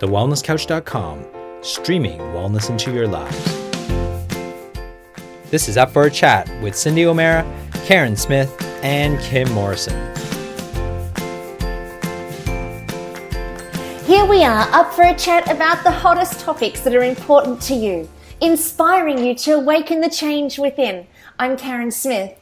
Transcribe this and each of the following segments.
thewellnesscouch.com, streaming wellness into your lives. This is Up for a Chat with Cyndi O'Meara, Karen Smith, and Kim Morrison. Here we are, up for a chat about the hottest topics that are important to you, inspiring you to awaken the change within. I'm Karen Smith.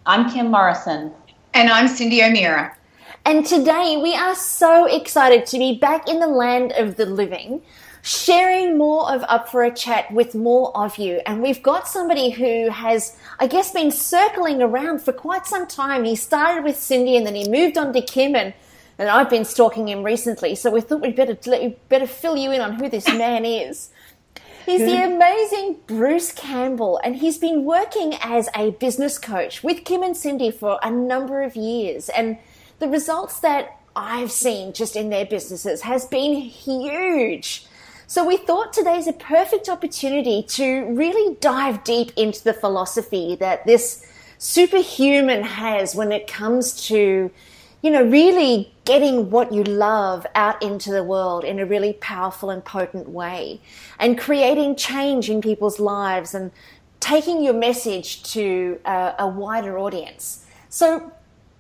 I'm Kim Morrison. And I'm Cyndi O'Meara. And today we are so excited to be back in the land of the living, sharing more of Up for a Chat with more of you. And we've got somebody who has, I guess, been circling around for quite some time. He started with Cyndi and then he moved on to Kim, and I've been stalking him recently. So we thought we'd better fill you in on who this man is. He's the amazing Bruce Campbell, and he's been working as a business coach with Kim and Cyndi for a number of years. And the results that I've seen just in their businesses has been huge. So we thought today's a perfect opportunity to really dive deep into the philosophy that this superhuman has when it comes to, really getting what you love out into the world in a really powerful and potent way, and creating change in people's lives and taking your message to a wider audience. So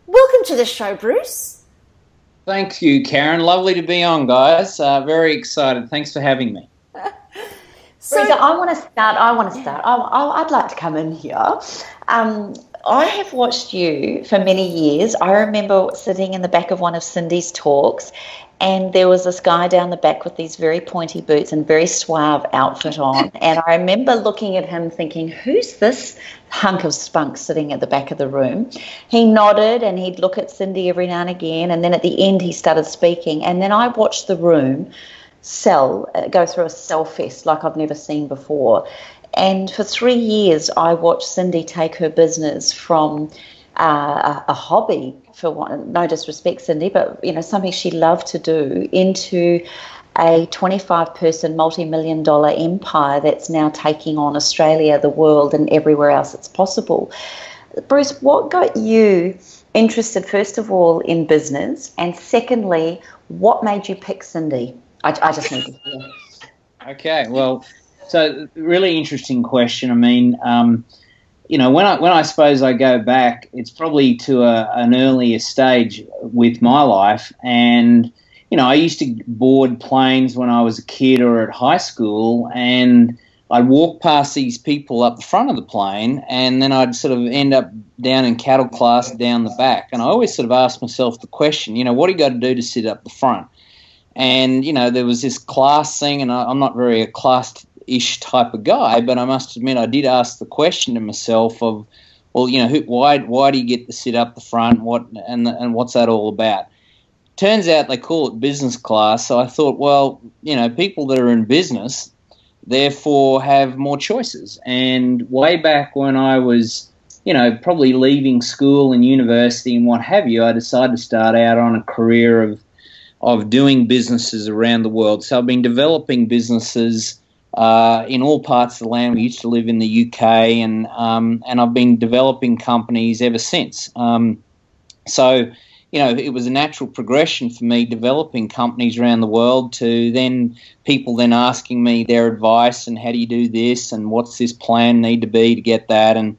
welcome to the show, Bruce. Thank you, Karen. Lovely to be on, guys. Very excited. Thanks for having me. So, Bruce, I want to start. I'd like to come in here. I have watched you for many years. I remember sitting in the back of one of Cyndi's talks, and there was this guy down the back with these very pointy boots and very suave outfit on. And I remember looking at him thinking, who's this hunk of spunk sitting at the back of the room? He nodded and he'd look at Cyndi every now and again. And then at the end, he started speaking. And then I watched the room go through a cell fest like I've never seen before. And for 3 years, I watched Cyndi take her business from a hobby, no disrespect, Cyndi, but something she loved to do, into a 25-person multi-million-dollar empire that's now taking on Australia, the world, and everywhere else it's possible. Bruce, what got you interested, first of all, in business, and secondly, what made you pick Cyndi? I just need to hear. Okay, well, so really interesting question. I mean, when I suppose I go back, it's probably to an earlier stage with my life. And, I used to board planes when I was a kid or at high school, and I'd walk past these people up the front of the plane, and then I'd sort of end up down in cattle class down the back. And I always sort of asked myself the question, what do you got to do to sit up the front? And, there was this class thing, and I'm not very a class-ish type of guy, but I must admit I did ask the question to myself of, well, why do you get to sit up the front? And what's that all about? Turns out they call it business class, so I thought, well, people that are in business therefore have more choices. And way back when I was, probably leaving school and university and what have you, I decided to start out on a career of doing businesses around the world. So I've been developing businesses in all parts of the land. We used to live in the UK, and I've been developing companies ever since. It was a natural progression for me developing companies around the world to then people then asking me their advice and how do you do this and what's this plan need to be to get that, and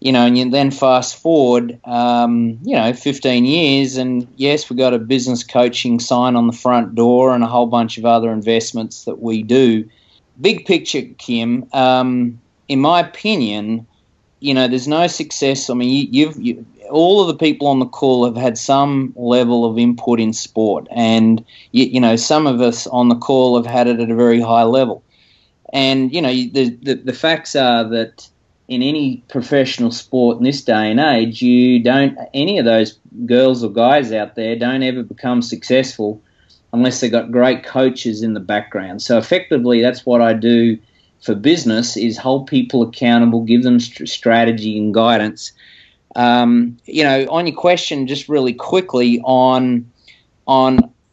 and you then fast forward 15 years, and yes, we've got a business coaching sign on the front door and a whole bunch of other investments that we do. Big picture, Kim, in my opinion, there's no success. I mean, you all of the people on the call have had some level of input in sport, and some of us on the call have had it at a very high level. And the facts are that in any professional sport in this day and age, any of those girls or guys out there don't ever become successful unless they've got great coaches in the background. So effectively, that's what I do for business, is hold people accountable, give them strategy and guidance. On your question, just really quickly on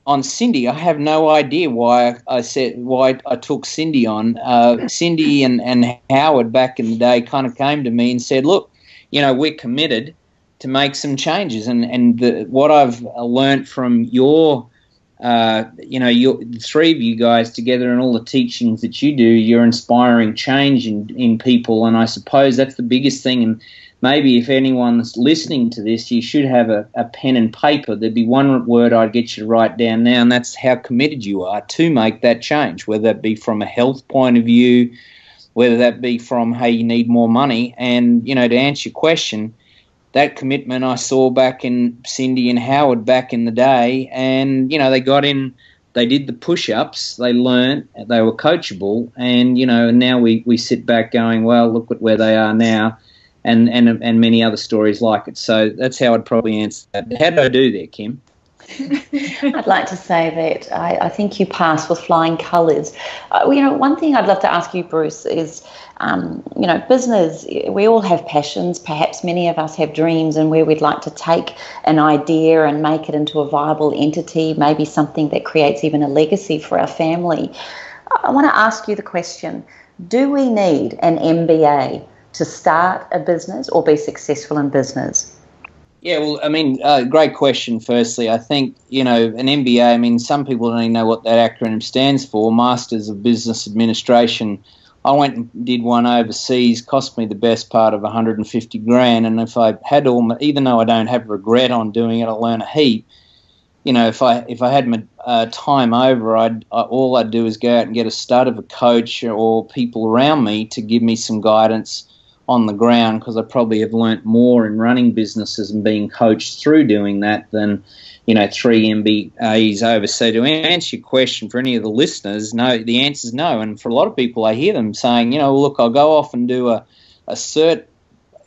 Cyndi, I have no idea why I took Cyndi on. Cyndi and Howard back in the day kind of came to me and said, look, we're committed to make some changes. And what I've learnt from your the three of you guys together and all the teachings that you do, you're inspiring change in people. And I suppose that's the biggest thing. And maybe if anyone's listening to this, you should have a pen and paper. There'd be one word I'd get you to write down now, and that's how committed you are to make that change, whether that be from a health point of view, whether that be from, hey, you need more money. And, to answer your question, that commitment I saw back in Cyndi and Howard back in the day, and, they got in, they did the push-ups, they learnt, they were coachable, and, and now we sit back going, well, look at where they are now, and many other stories like it. So that's how I'd probably answer that. How did I do there, Kim? I'd like to say that I think you passed with flying colours. One thing I'd love to ask you, Bruce, is, business, we all have passions. Perhaps many of us have dreams and where we'd like to take an idea and make it into a viable entity, maybe something that creates even a legacy for our family. I want to ask you the question, do we need an MBA to start a business or be successful in business? Yeah, well, great question, firstly. I think, an MBA, some people don't even know what that acronym stands for, Masters of Business Administration. I went and did one overseas, cost me the best part of 150 grand, and if I had even though I don't have regret on doing it, I learn a heap. If I had my time over, all I'd do is go out and get a stud of a coach or people around me to give me some guidance on the ground, because I probably have learnt more in running businesses and being coached through doing that than, 3 MBAs over. So to answer your question for any of the listeners, no, the answer is no. And for a lot of people, I hear them saying, look, I'll go off and do a cert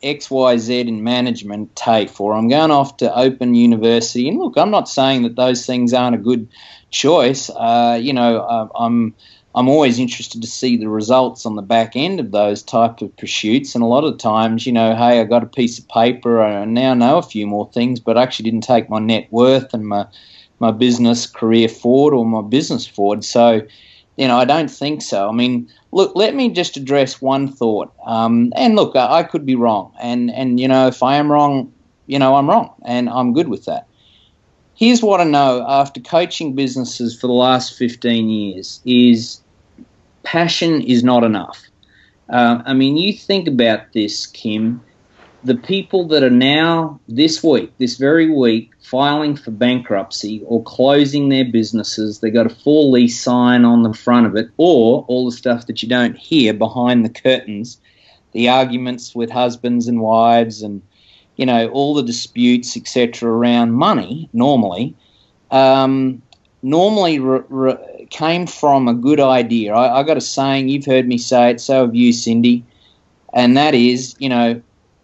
XYZ in management, TAFE, or I'm going off to Open University. And look, I'm not saying that those things aren't a good choice. I'm always interested to see the results on the back end of those type of pursuits. And a lot of times, hey, I got a piece of paper, I now know a few more things, but I actually didn't take my net worth and my business career forward or my business forward. So, I don't think so. Look, let me just address one thought. And look, I could be wrong. And if I am wrong, I'm wrong. And I'm good with that. Here's what I know after coaching businesses for the last 15 years is passion is not enough. You think about this, Kim. The people that are now this very week, filing for bankruptcy or closing their businesses, they got a full lease sign on the front of it, or all the stuff that you don't hear behind the curtains, the arguments with husbands and wives and, all the disputes, etc., around money normally, came from a good idea. I got a saying, you've heard me say it, so have you, Cyndi, and that is,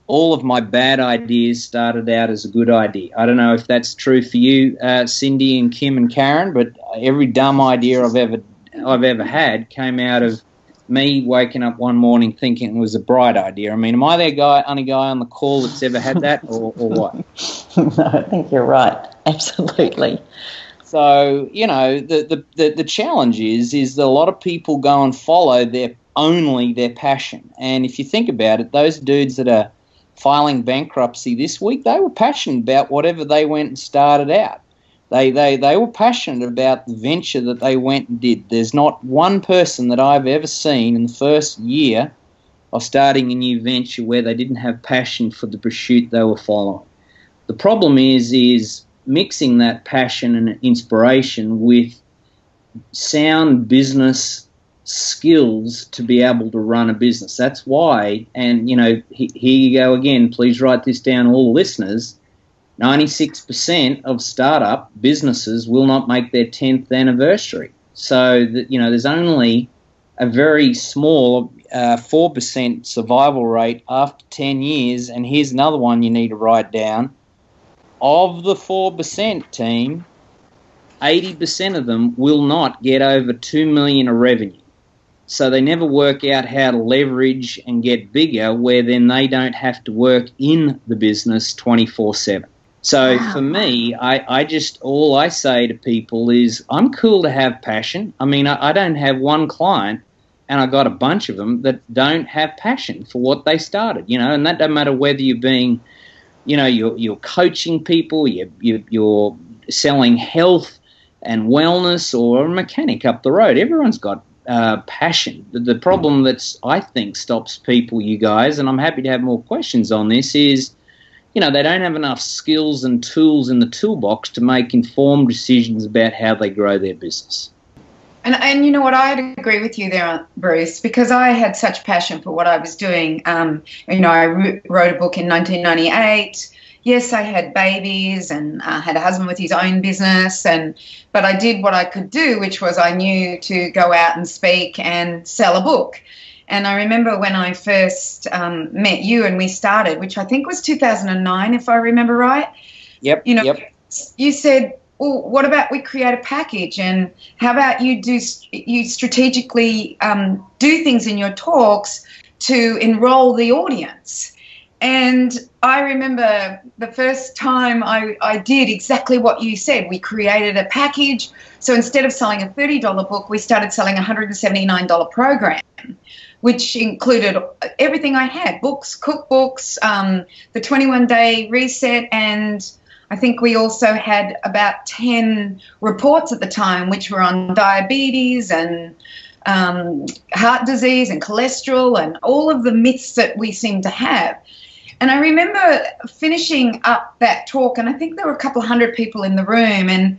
all of my bad ideas started out as a good idea. I don't know if that's true for you, Cyndi and Kim and Karen, but every dumb idea I've ever had came out of me waking up one morning thinking it was a bright idea. Am I the only guy on the call that's ever had that, or what? No, I think you're right. Absolutely. So, the challenge is that a lot of people go and follow their passion. And if you think about it, those dudes that are filing bankruptcy this week, they were passionate about whatever they went and started out. They were passionate about the venture that they went and did. There's not one person that I've ever seen in the first year of starting a new venture where they didn't have passion for the pursuit they were following. The problem is mixing that passion and inspiration with sound business skills to be able to run a business. That's why, and here you go again, please write this down, all listeners, 96% of startup businesses will not make their 10th anniversary. So, there's only a very small 4% survival rate after 10 years. And here's another one you need to write down. Of the 4% team, 80% of them will not get over $2 million of revenue. So they never work out how to leverage and get bigger, where then they don't have to work in the business 24/7. So for me, all I say to people is I'm cool to have passion. I don't have one client, and I got a bunch of them that don't have passion for what they started, and that doesn't matter whether you're being, you're coaching people, you're selling health, and wellness, or a mechanic up the road. Everyone's got passion. The problem that's, I think, stops people, you guys, and I'm happy to have more questions on this, is, you know, they don't have enough skills and tools in the toolbox to make informed decisions about how they grow their business. And you know what, I'd agree with you there, Bruce, because I had such passion for what I was doing. You know, I wrote a book in 1998. Yes, I had babies and had a husband with his own business, but I did what I could do, which was I knew to go out and speak and sell a book. And I remember when I first met you and we started, which I think was 2009, if I remember right. Yep. You know, you said, well, what about we create a package, and how about you strategically do things in your talks to enroll the audience? And I remember the first time I did exactly what you said. We created a package. So instead of selling a $30 book, we started selling a $179 program, which included everything I had: books, cookbooks, the 21-day reset, and I think we also had about 10 reports at the time, which were on diabetes and heart disease and cholesterol and all of the myths that we seem to have. And I remember finishing up that talk, and I think there were a couple of hundred people in the room, and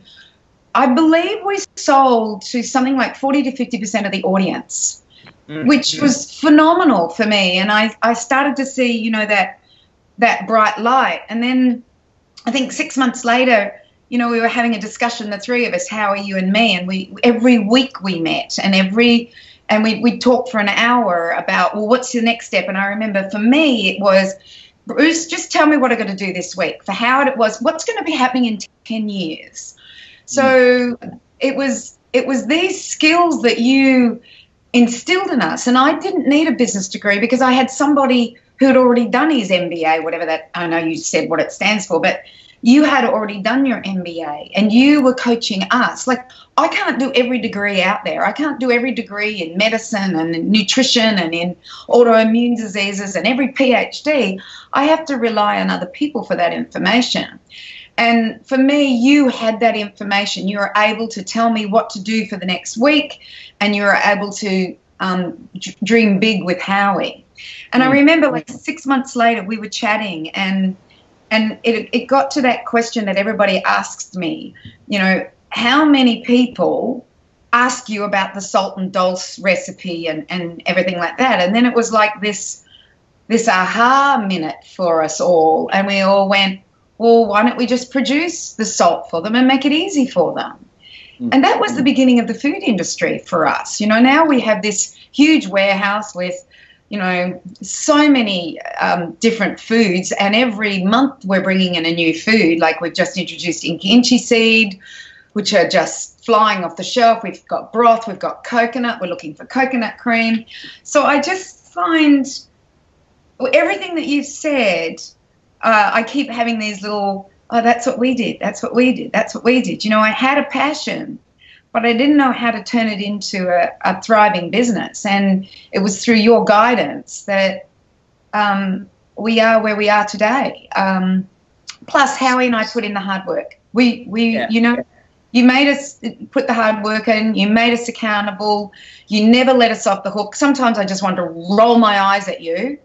I believe we sold to something like 40 to 50% of the audience, which was phenomenal for me. And I started to see, you know, that bright light. And then I think 6 months later, you know, we were having a discussion, the three of us, Howie, you and me, and every week we met, and we talked for an hour about, well, what's the next step? And I remember for me it was, Bruce, just tell me what I'm going to do this week. For Howard it was, what's going to be happening in 10 years? So it was these skills that you instilled in us. And I didn't need a business degree because I had somebody who had already done his MBA, whatever that, I know you said what it stands for, but you had already done your MBA and you were coaching us. Like, I can't do every degree out there. I can't do every degree in medicine and in nutrition and in autoimmune diseases and every PhD. I have to rely on other people for that information. And for me, you had that information. You were able to tell me what to do for the next week, and you were able to dream big with Howie. And I remember, like, 6 months later, we were chatting, and it got to that question that everybody asks me, you know, how many people ask you about the salt and dulse recipe and everything like that? And then it was like this aha minute for us all, and we all went, well, why don't we just produce the salt for them and make it easy for them? And that was the beginning of the food industry for us. You know, now we have this huge warehouse with, you know, so many different foods, and every month we're bringing in a new food. Like, we've just introduced kimchi seed, which are just flying off the shelf. We've got broth, we've got coconut, we're looking for coconut cream. So I just find everything that you've said, I keep having these little, oh, that's what we did, that's what we did, that's what we did. You know, I had a passion, but I didn't know how to turn it into a thriving business. And it was through your guidance that we are where we are today. Plus, Howie and I put in the hard work. You know, you made us put the hard work in. You made us accountable. You never let us off the hook. Sometimes I just want to roll my eyes at you.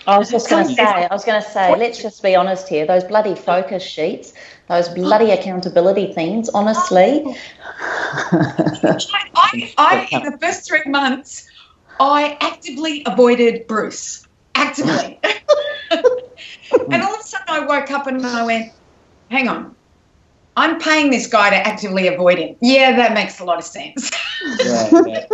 I was going to say, let's just be honest here. Those bloody focus sheets, those bloody accountability things, honestly. I in the first 3 months, I actively avoided Bruce. Actively. And all of a sudden I woke up and I went, hang on, I'm paying this guy to actively avoid him. Yeah, that makes a lot of sense. Yeah.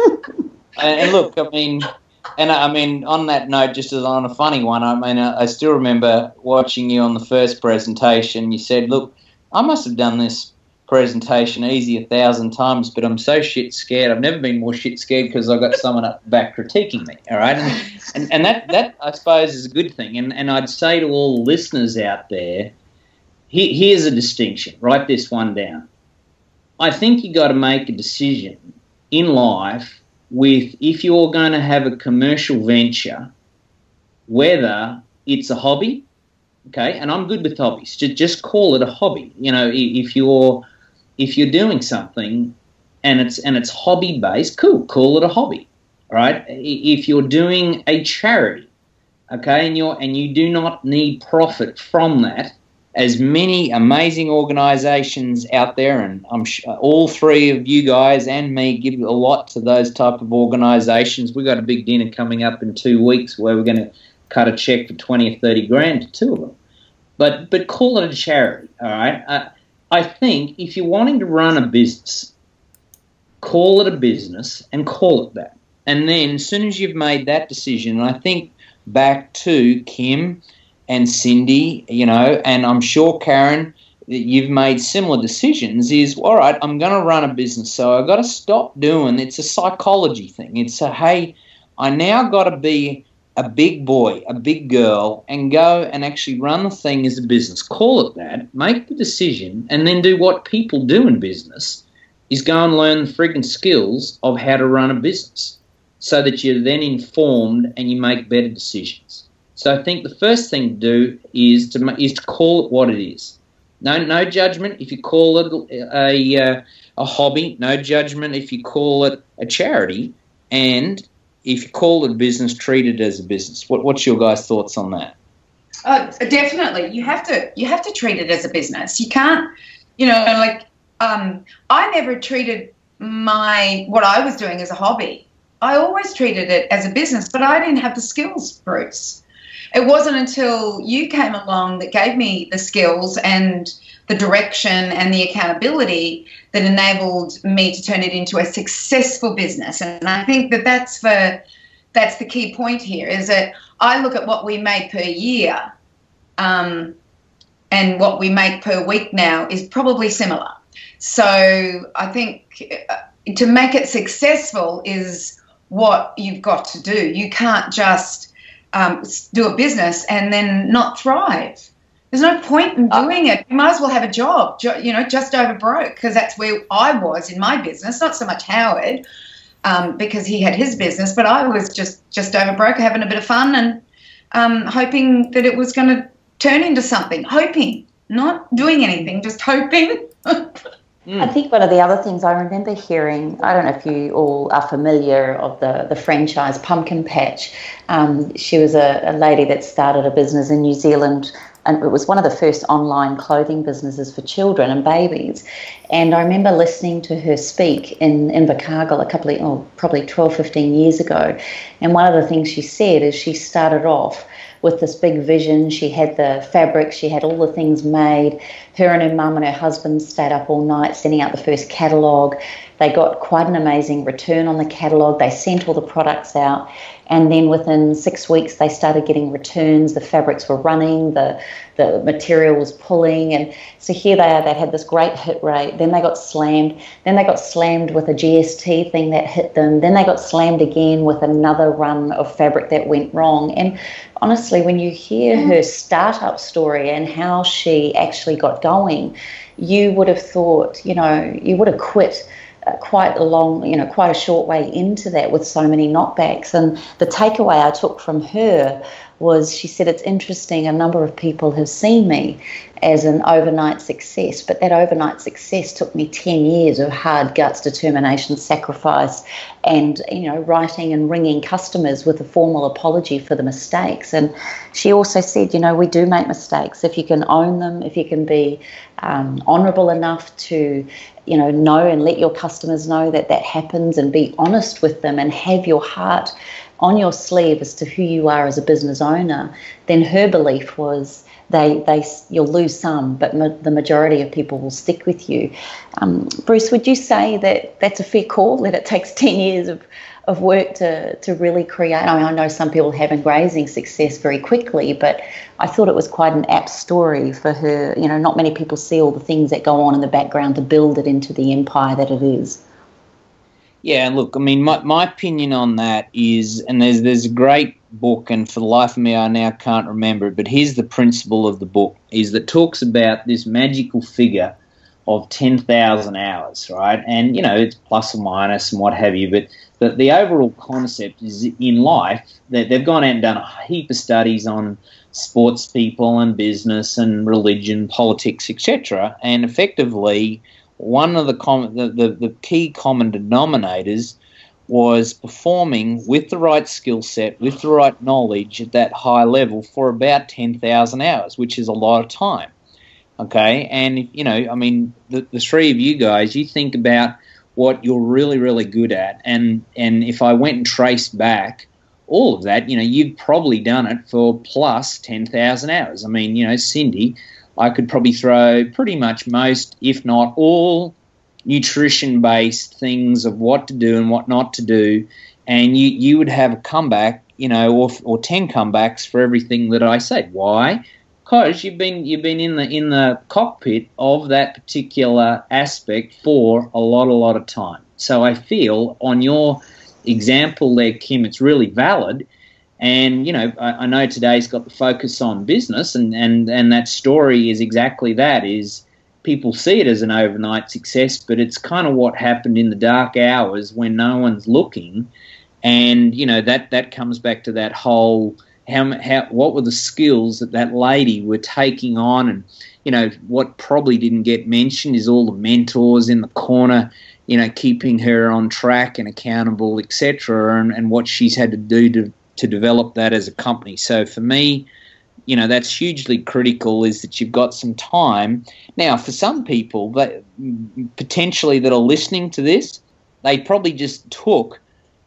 And look, I mean, on that note, just as on a funny one, I mean, I still remember watching you on the first presentation. You said, look, I must have done this presentation easy 1,000 times, but I'm so shit scared. I've never been more shit scared because I've got someone up the back critiquing me, all right? And that, I suppose, is a good thing. And I'd say to all listeners out there, here's a distinction. Write this one down. I think you got to make a decision in life with, if you're going to have a commercial venture, whether it's a hobby, okay, and I'm good with hobbies, just call it a hobby. You know, if if you're doing something and it's hobby based, cool, call it a hobby, right? If you're doing a charity, okay, and you do not need profit from that, as many amazing organisations out there, and I'm sure all three of you guys and me give a lot to those type of organisations. We've got a big dinner coming up in 2 weeks where we're going to cut a cheque for 20 or 30 grand to two of them. But call it a charity, all right? I think if you're wanting to run a business, call it a business and call it that. And then as soon as you've made that decision, and I think back to Kim and Cyndi, you know, and I'm sure, Karen, that you've made similar decisions, is, all right, I'm going to run a business, so I've got to stop doing, it's a psychology thing. It's a, hey, I now got to be a big boy, a big girl, and go and actually run the thing as a business. Call it that, make the decision, and then do what people do in business, is go and learn the friggin' skills of how to run a business so that you're then informed and you make better decisions. So I think the first thing to do is to call it what it is. No judgment if you call it a hobby. No judgment if you call it a charity. And if you call it a business, treat it as a business. What's your guys' thoughts on that? Definitely, you have to treat it as a business. You can't, like I never treated what I was doing as a hobby. I always treated it as a business, but I didn't have the skills, Bruce. It wasn't until you came along that gave me the skills and the direction and the accountability that enabled me to turn it into a successful business. And I think that that's the key point here, is that I look at what we made per year and what we make per week now is probably similar. So I think to make it successful is what you've got to do. You can't just do a business and then not thrive. There's no point in doing it. You might as well have a job, just over broke, because that's where I was in my business. Not so much Howard, because he had his business, but I was just over broke, having a bit of fun and hoping that it was going to turn into something. Hoping, not doing anything, just hoping. I think one of the other things I remember hearing, I don't know if you all are familiar of the franchise Pumpkin Patch. She was a lady that started a business in New Zealand, and it was one of the first online clothing businesses for children and babies. And I remember listening to her speak in Invercargill probably 12, 15 years ago. And one of the things she said is she started off with this big vision. She had the fabric, she had all the things made. Her and her mum and her husband stayed up all night sending out the first catalogue. They got quite an amazing return on the catalogue. They sent all the products out, and then within 6 weeks they started getting returns. The fabrics were running, the material was pulling, and so here they are. They had this great hit rate. Then they got slammed. Then they got slammed with a GST thing that hit them. Then they got slammed again with another run of fabric that went wrong. And honestly, when you hear her startup story and how she actually got going, you would have thought, you would have quit quite a short way into that with so many knockbacks. And the takeaway I took from her was, she said, it's interesting, a number of people have seen me as an overnight success, but that overnight success took me 10 years of hard guts, determination, sacrifice, and writing and ringing customers with a formal apology for the mistakes. And she also said, we do make mistakes. If you can own them, if you can be honourable enough to know and let your customers know that happens, and be honest with them and have your heart on your sleeve as to who you are as a business owner, then her belief was you'll lose some, but the majority of people will stick with you. Bruce, would you say that that's a fair call, that it takes 10 years of work to really create? I know some people have grazing success very quickly, but I thought it was quite an apt story for her. Not many people see all the things that go on in the background to build it into the empire that it is. Yeah, look, my opinion on that is, and there's a great book, and for the life of me I now can't remember it, but here's the principle of the book, is that talks about this magical figure of 10,000 hours, right? And, it's plus or minus and what have you, but the overall concept is, in life, that they've gone out and done a heap of studies on sports people and business and religion, politics, etc., and effectively one of the key common denominators was performing with the right skill set, with the right knowledge at that high level for about 10,000 hours, which is a lot of time. Okay, and I mean, the three of you guys, you think about what you're really, really good at, and if I went and traced back all of that, you've probably done it for plus 10,000 hours. I mean, Cyndi, I could probably throw pretty much most, if not all, nutrition-based things of what to do and what not to do, and you would have a comeback, or 10 comebacks for everything that I say. Why? Because you've been in the cockpit of that particular aspect for a lot of time. So I feel on your example there, Kim, it's really valid. And I know today's got the focus on business, and that story is exactly that. Is people see it as an overnight success, but it's kind of what happened in the dark hours when no one's looking, and that comes back to that whole. What were the skills that lady were taking on, and what probably didn't get mentioned is all the mentors in the corner, keeping her on track and accountable, etc., and what she's had to do to develop that as a company. So for me, that's hugely critical, is that you've got some time. Now, for some people that potentially that are listening to this, they probably just took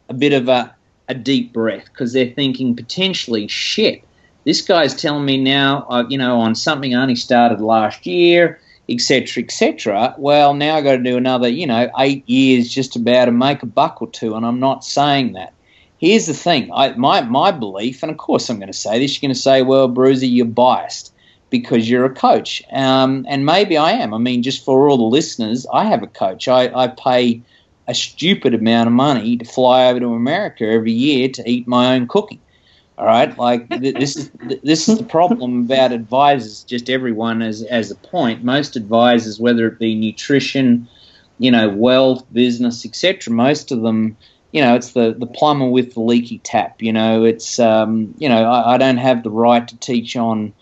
a bit of a deep breath, because they're thinking potentially, shit, this guy's telling me now, on something I only started last year, etc., etc. Well, now I've got to do another, 8 years just about to make a buck or two, and I'm not saying that. Here's the thing, my belief, and of course I'm going to say this, you're going to say, well, Bruiser, you're biased because you're a coach, and maybe I am. I mean, just for all the listeners, I have a coach. I pay a stupid amount of money to fly over to America every year to eat my own cooking. All right, like this is the problem about advisors. Just everyone as a point. Most advisors, whether it be nutrition, wealth, business, etc., most of them, it's the plumber with the leaky tap. It's I don't have the right to teach on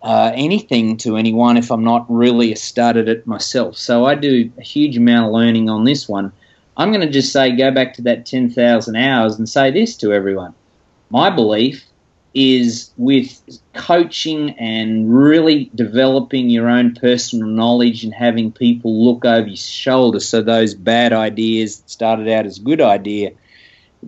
anything to anyone if I'm not really a stud at it myself. So I do a huge amount of learning on this one. I'm going to just say, go back to that 10,000 hours and say this to everyone. My belief is with coaching and really developing your own personal knowledge and having people look over your shoulder so those bad ideas that started out as a good idea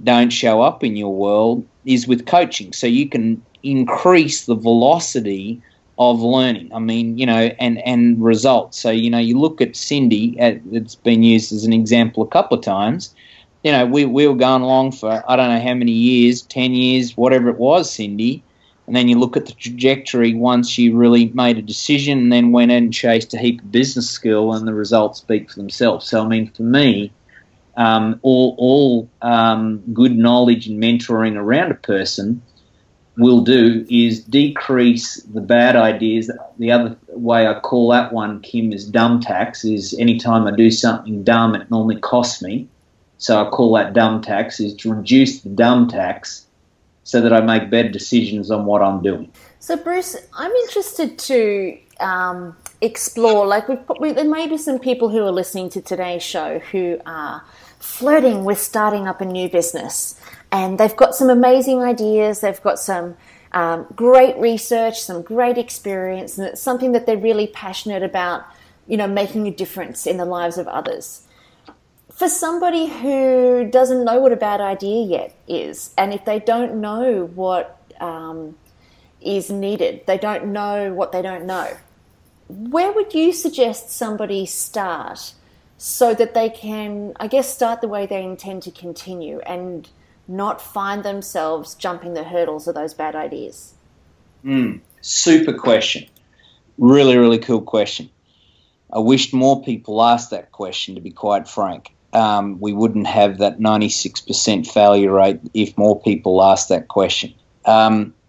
don't show up in your world, is with coaching. So you can increase the velocity of learning, and results. So, you look at Cyndi, it's been used as an example a couple of times. We were going along for, I don't know how many years, 10 years, whatever it was, Cyndi, and then you look at the trajectory once you really made a decision and then went in and chased a heap of business skill, and the results speak for themselves. So, for me, all good knowledge and mentoring around a person will do is decrease the bad ideas. The other way I call that one, Kim, is dumb tax, is anytime I do something dumb, it normally costs me. So I call that dumb tax, is to reduce the dumb tax so that I make better decisions on what I'm doing. So, Bruce, I'm interested to explore, there may be some people who are listening to today's show who are flirting with starting up a new business. And they've got some amazing ideas, they've got some great research, some great experience, and it's something that they're really passionate about, making a difference in the lives of others. For somebody who doesn't know what a bad idea yet is, and if they don't know what is needed, they don't know what they don't know, where would you suggest somebody start so that they can, start the way they intend to continue and not find themselves jumping the hurdles of those bad ideas? Super question. Really, really cool question. I wished more people asked that question, to be quite frank. We wouldn't have that 96% failure rate if more people asked that question.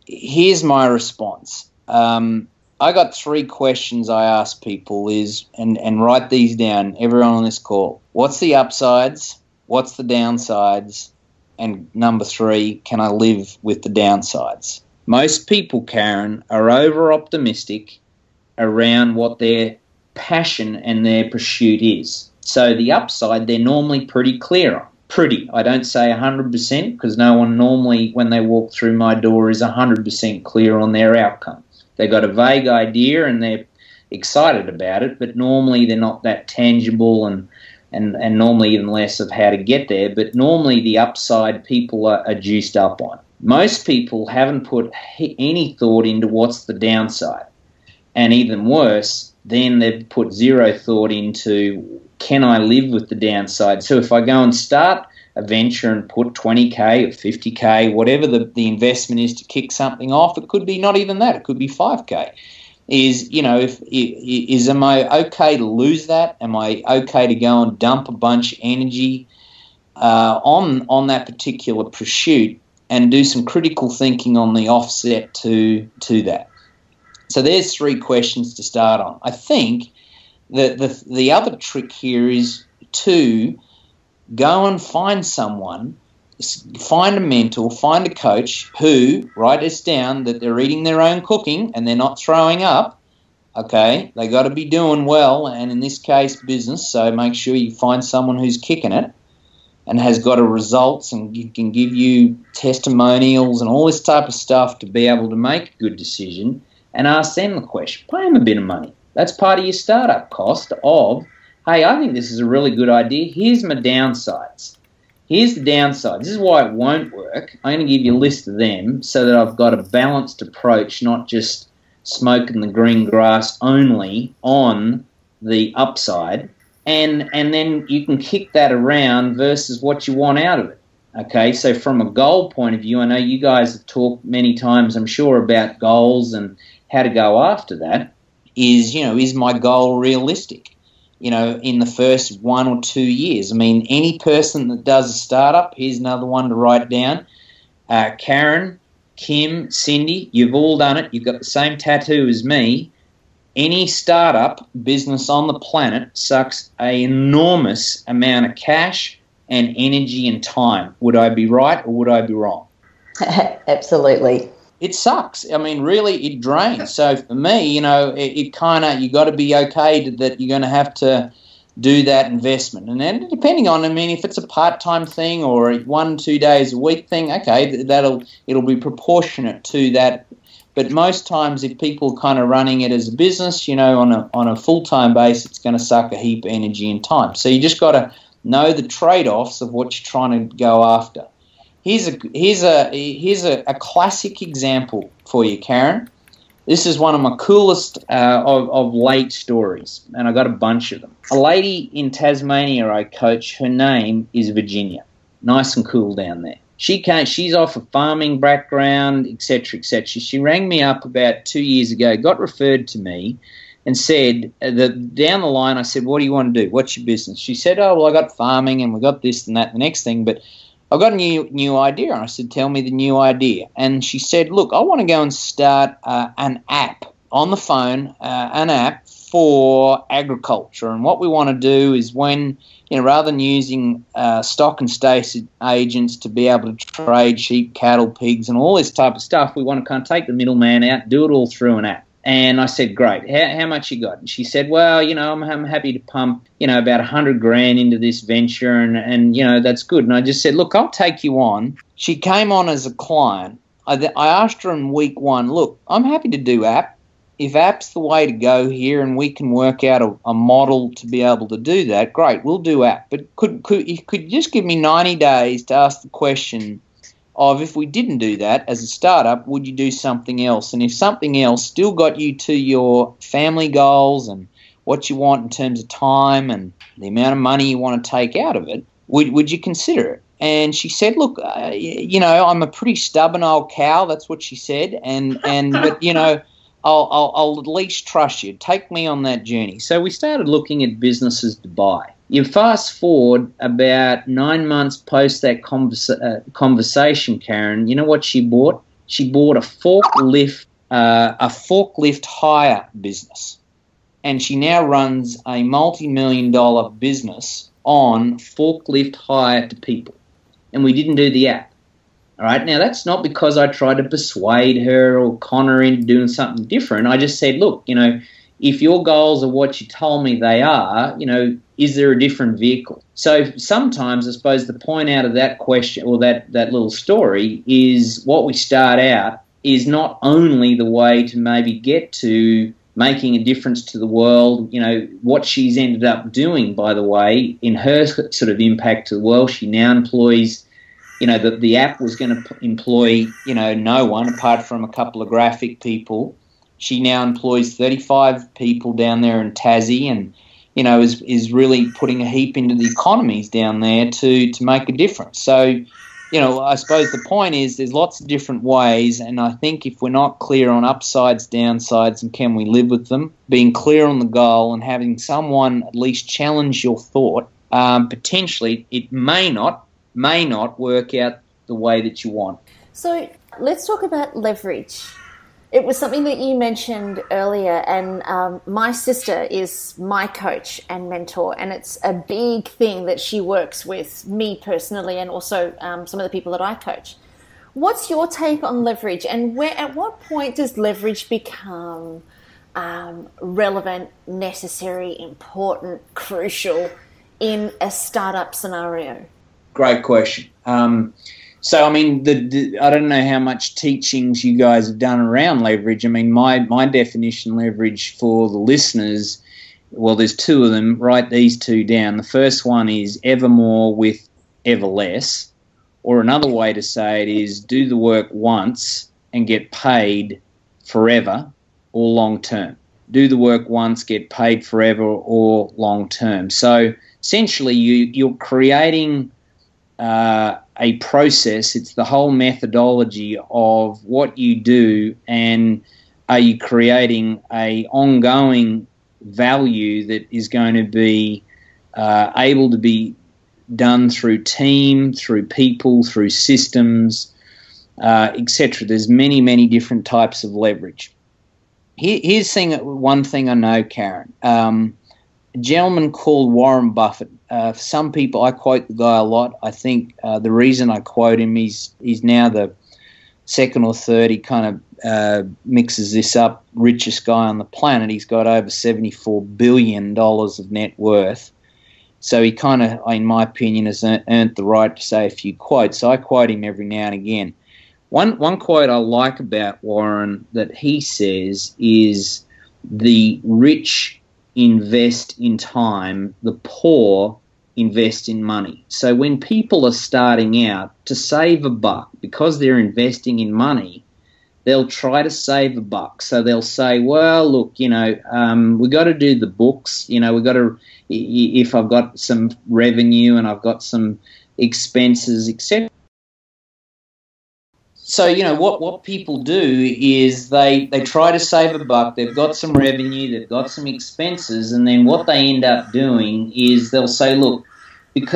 Here's my response. I got 3 questions I ask people and write these down, everyone on this call. What's the upsides? What's the downsides? And number 3, can I live with the downsides? Most people, Karen, are over-optimistic around what they're passion and their pursuit is. So the upside, they're normally pretty clear on. Pretty. I don't say 100% because no one normally, when they walk through my door, is 100% clear on their outcome. They've got a vague idea and they're excited about it, but normally they're not that tangible and normally even less of how to get there. But normally the upside people are juiced up on. Most people haven't put any thought into what's the downside. And even worse, then they've put zero thought into, can I live with the downside? So if I go and start a venture and put 20K or 50K, whatever the investment is to kick something off, it could be not even that, it could be 5K. Am I okay to lose that? Am I okay to go and dump a bunch of energy on that particular pursuit and do some critical thinking on the offset to that? So there's 3 questions to start on. I think that the other trick here is to go and find someone, find a mentor, find a coach who, write this down, that they're eating their own cooking and they're not throwing up, okay? They got to be doing well, and in this case, business, so make sure you find someone who's kicking it and has got a results and can give you testimonials and all this type of stuff to be able to make a good decision, and ask them the question. Pay them a bit of money. That's part of your startup cost of, hey, I think this is a really good idea. Here's my downsides. Here's the downsides. This is why it won't work. I'm going to give you a list of them so that I've got a balanced approach, not just smoking the green grass only on the upside. And then you can kick that around versus what you want out of it. Okay, so from a goal point of view, I know you guys have talked many times, I'm sure, about goals and how to go after that. Is my goal realistic? In the first 1 or 2 years. I mean, any person that does a startup, here's another one to write down. Karen, Kim, Cyndi, you've all done it. You've got the same tattoo as me. Any startup business on the planet sucks an enormous amount of cash and energy and time. Would I be right or would I be wrong? Absolutely. It sucks. I mean, really, it drains. So for me, it kind of, you got to be okay that you're going to have to do that investment. And then depending on, if it's a part-time thing or a 1-2 days a week thing, okay, it'll be proportionate to that. But most times, if people are kind of running it as a business, on a full-time basis, it's going to suck a heap of energy and time. So you just got to know the trade-offs of what you're trying to go after. Here's a classic example for you, Karen. This is one of my coolest of late stories, and I got a bunch of them. A lady in Tasmania I coach, her name is Virginia. Nice and cool down there. She's off a farming background, etc., etc. She rang me up about 2 years ago, got referred to me, and said, down the line, I said, what do you want to do? What's your business? She said, oh, well, I got farming, and we got this and that, the next thing, but I got a new idea. And I said, tell me the new idea. And she said, look, I want to go and start an app on the phone, an app for agriculture. And what we want to do is when, rather than using stock and station agents to be able to trade sheep, cattle, pigs, and all this type of stuff, we want to kind of take the middleman out, do it all through an app. And I said, great, how much you got? And she said, well, I'm happy to pump, about $100,000 into this venture and that's good. And I just said, look, I'll take you on. She came on as a client. I asked her in week 1, look, I'm happy to do app. If app's the way to go here and we can work out a model to be able to do that, great, we'll do app. But could you just give me 90 days to ask the question of, if we didn't do that as a startup, would you do something else? And if something else still got you to your family goals and what you want in terms of time and the amount of money you want to take out of it, would you consider it? And she said, look, I'm a pretty stubborn old cow. That's what she said. But I'll at least trust you. Take me on that journey. So we started looking at businesses to buy. You fast forward about 9 months post that conversation, Karen, you know what she bought? She bought a forklift hire business. And she now runs a multi-million-dollar business on forklift hire to people. And we didn't do the app. All right, now that's not because I tried to persuade her or con her into doing something different. I just said, look, if your goals are what you told me they are, is there a different vehicle? So sometimes I suppose the point out of that question or that little story is what we start out is not only the way to maybe get to making a difference to the world. What she's ended up doing, by the way, in her sort of impact to the world, she now employs, the app was going to employ, no one apart from a couple of graphic people. She now employs 35 people down there in Tassie and, is really putting a heap into the economies down there to make a difference. So, I suppose the point is there's lots of different ways, and I think if we're not clear on upsides, downsides, and can we live with them, being clear on the goal and having someone at least challenge your thought, potentially it may not work out the way that you want. So let's talk about leverage. It was something that you mentioned earlier, and my sister is my coach and mentor, and it's a big thing that she works with me personally and also some of the people that I coach. What's your take on leverage, and at what point does leverage become relevant, necessary, important, crucial in a startup scenario? Great question. So, I mean, I don't know how much teachings you guys have done around leverage. I mean, my definition of leverage for the listeners, well, there's two of them. Write these two down. The first one is ever more with ever less, or another way to say it is do the work once and get paid forever or long term. Do the work once, get paid forever or long term. So, essentially, you're creating a process. It's the whole methodology of what you do, and are you creating a ongoing value that is going to be able to be done through team, through people, through systems, etc. There's many, many different types of leverage. Here's one thing I know, Karen. A gentleman called Warren Buffett. For some people, I quote the guy a lot. I think the reason I quote him, he's now the second or third. He kind of mixes this up. Richest guy on the planet. He's got over $74 billion of net worth. So he kind of, in my opinion, has earned the right to say a few quotes. So I quote him every now and again. One quote I like about Warren that he says is, the rich invest in time, the poor invest in money. So when people are starting out to save a buck, because they're investing in money, they'll try to save a buck. So they'll say, well, look, we got to do the books. We got to, if I've got some revenue and I've got some expenses, etc. So, what people do is they try to save a buck. They've got some revenue, they've got some expenses, and then what they end up doing is they'll say, look,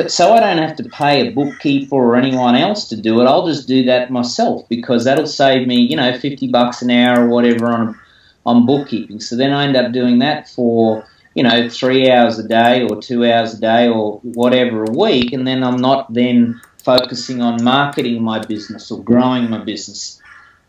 so I don't have to pay a bookkeeper or anyone else to do it, I'll just do that myself, because that'll save me, $50 an hour or whatever on bookkeeping. So then I end up doing that for, 3 hours a day or 2 hours a day or whatever a week, and then I'm not then focusing on marketing my business or growing my business.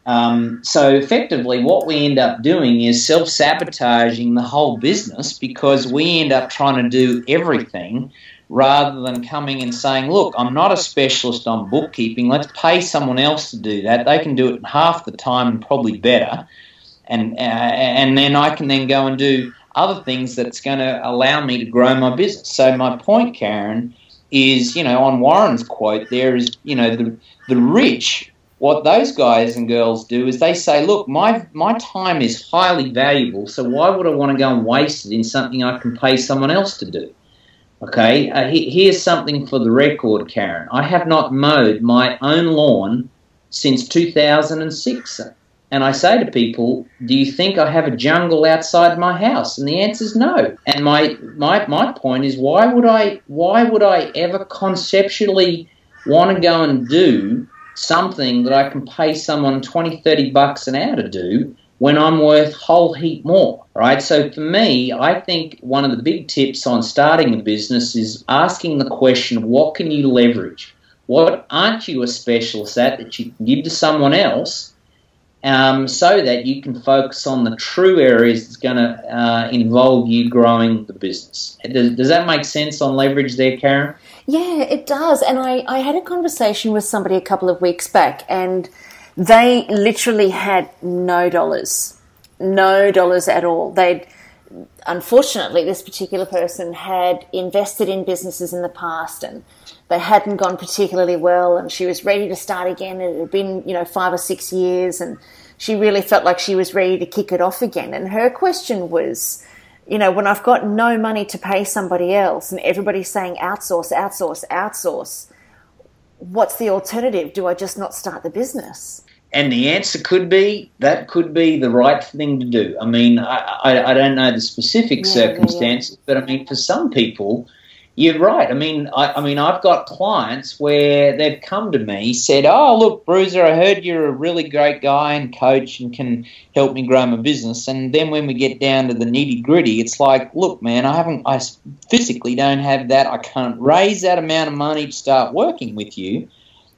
So effectively what we end up doing is self-sabotaging the whole business, because we end up trying to do everything rather than coming and saying, look, I'm not a specialist on bookkeeping, let's pay someone else to do that. They can do it in half the time and probably better. And then I can then go and do other things that's going to allow me to grow my business. So my point, Karen, is, on Warren's quote, there is, the rich, what those guys and girls do is they say, look, my time is highly valuable, so why would I want to go and waste it in something I can pay someone else to do? Okay, here's something for the record, Karen. I have not mowed my own lawn since 2006. And I say to people, do you think I have a jungle outside my house? And the answer is no. And my point is, why would I ever conceptually want to go and do something that I can pay someone $20-30 an hour to do when I'm worth a whole heap more, right? So for me, I think one of the big tips on starting a business is asking the question of what can you leverage? What aren't you a specialist at that you can give to someone else? so that you can focus on the true areas that's going to involve you growing the business. Does that make sense on leverage there, Karen? Yeah, it does. And I had a conversation with somebody a couple of weeks back, and they literally had no dollars at all. Unfortunately, this particular person had invested in businesses in the past, and they hadn't gone particularly well, and she was ready to start again. It had been, 5 or 6 years, and she really felt like she was ready to kick it off again. And her question was, when I've got no money to pay somebody else and everybody's saying outsource, outsource, outsource, what's the alternative? Do I just not start the business? And the answer could be the right thing to do. I mean, I don't know the specific circumstances, but I mean, for some people, you're right. I mean, I've got clients where they've come to me, said, "Oh, look, Bruiser, I heard you're a really great guy and coach and can help me grow my business." And then when we get down to the nitty gritty, it's like, "Look, man, I physically don't have that. I can't raise that amount of money to start working with you."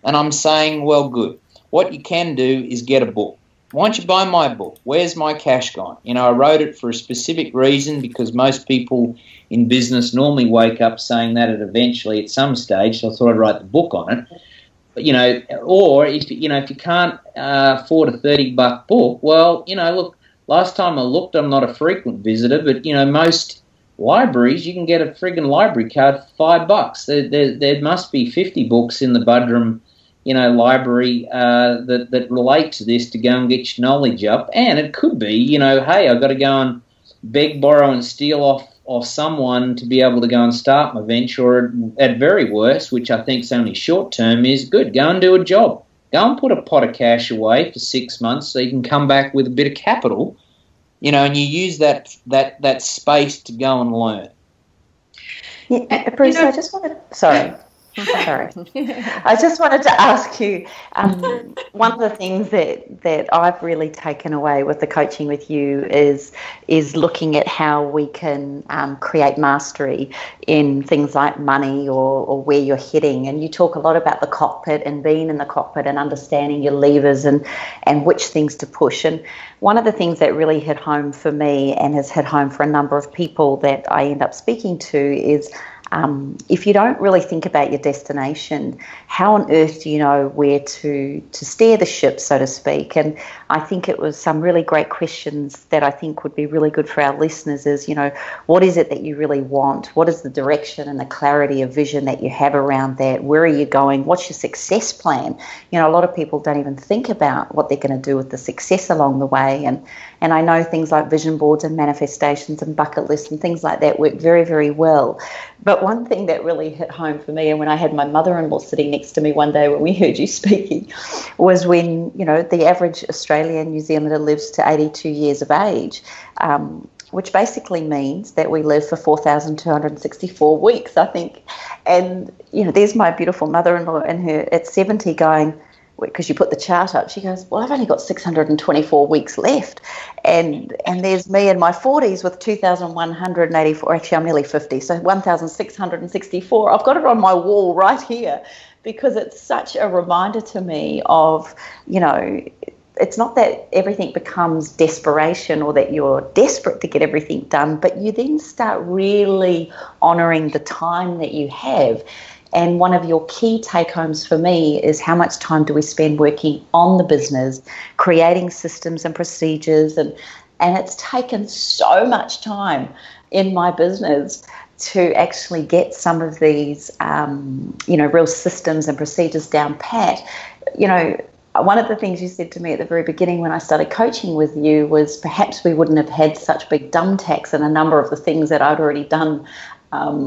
And I'm saying, "Well, good. What you can do is get a book. Why don't you buy my book? Where's my cash gone?" I wrote it for a specific reason, because most people in business normally wake up saying that at some stage. So I thought I'd write the book on it. But, or if you can't afford a $30 book, well, look, last time I looked, I'm not a frequent visitor, but most libraries, you can get a friggin' library card for $5. There must be 50 books in the Budrum library that relate to this, to go and get your knowledge up. And it could be, hey, I've got to go and beg, borrow and steal off someone to be able to go and start my venture, or at very worst, which I think is only short term, is good. Go and do a job. Go and put a pot of cash away for 6 months so you can come back with a bit of capital, and you use that space to go and learn. Yeah, Bruce, I just wanted... Sorry. I just wanted to ask you, one of the things that I've really taken away with the coaching with you is looking at how we can create mastery in things like money or where you're heading. And you talk a lot about the cockpit and being in the cockpit and understanding your levers and which things to push. And one of the things that really hit home for me, and has hit home for a number of people that I end up speaking to, is if you don't really think about your destination, how on earth do you know where to steer the ship, so to speak? And I think it was some really great questions that I think would be really good for our listeners is, what is it that you really want? What is the direction and the clarity of vision that you have around that? Where are you going? What's your success plan? A lot of people don't even think about what they're going to do with the success along the way. And I know things like vision boards and manifestations and bucket lists and things like that work very, very well. But one thing that really hit home for me, and when I had my mother-in-law sitting next to me one day when we heard you speaking, was when, the average Australian New Zealander lives to 82 years of age, which basically means that we live for 4,264 weeks, I think. And, there's my beautiful mother-in-law in her at 70 going, because you put the chart up, she goes, well, I've only got 624 weeks left. And there's me in my 40s with 2,184. Actually, I'm nearly 50, so 1,664. I've got it on my wall right here because it's such a reminder to me of, it's not that everything becomes desperation or that you're desperate to get everything done, but you then start really honouring the time that you have. And one of your key take-homes for me is how much time do we spend working on the business, creating systems and procedures. And it's taken so much time in my business to actually get some of these, real systems and procedures down pat. One of the things you said to me at the very beginning when I started coaching with you was perhaps we wouldn't have had such big dumb tax in a number of the things that I'd already done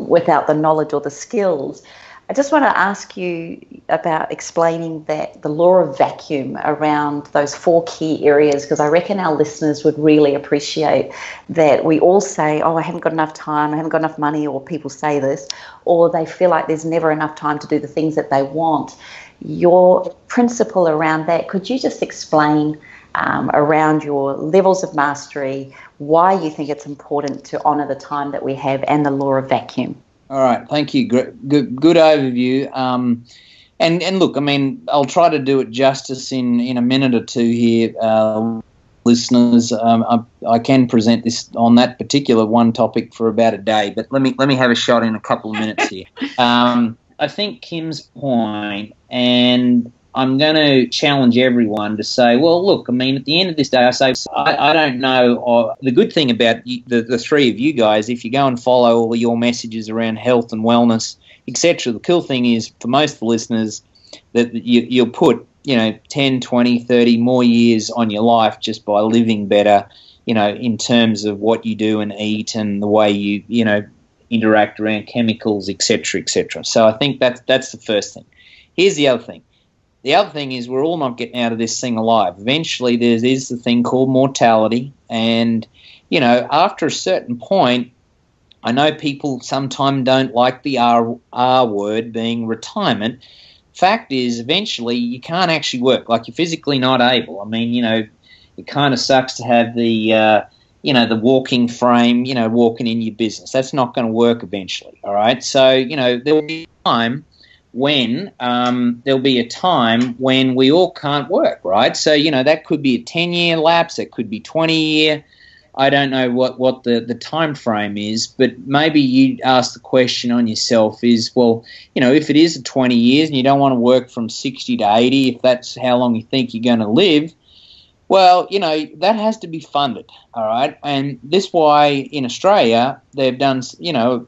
without the knowledge or the skills. I just want to ask you about explaining the law of vacuum around those 4 key areas, because I reckon our listeners would really appreciate that. We all say, oh, I haven't got enough time, I haven't got enough money, or people say this, or they feel like there's never enough time to do the things that they want. Your principle around that, could you just explain around your levels of mastery, why you think it's important to honour the time that we have, and the law of vacuum? All right, thank you. Good overview. And look, I mean, I'll try to do it justice in a minute or two here, listeners. I can present this on that particular one topic for about a day, but let me have a shot in a couple of minutes here. I think Kim's point, and I'm going to challenge everyone to say, well, look, I mean, at the end of this day, I don't know. The good thing about the three of you guys, if you go and follow all your messages around health and wellness, etc., the cool thing is for most of the listeners that you'll put, 10, 20, 30 more years on your life just by living better, in terms of what you do and eat and the way you, interact around chemicals, etc., etc. So I think that's the first thing. Here's the other thing. The other thing is we're all not getting out of this thing alive. Eventually there is the thing called mortality, and, after a certain point, I know people sometimes don't like the R word being retirement. Fact is, eventually you can't actually work. Like, you're physically not able. I mean, it kind of sucks to have the, the walking frame, walking in your business. That's not going to work eventually, all right? So, there'll be a time when we all can't work, right? So, that could be a 10-year lapse. It could be 20-year. I don't know what the time frame is, but maybe you ask the question on yourself is, well, if it is 20 years and you don't want to work from 60 to 80, if that's how long you think you're going to live, well, that has to be funded, all right? And this why in Australia they've done,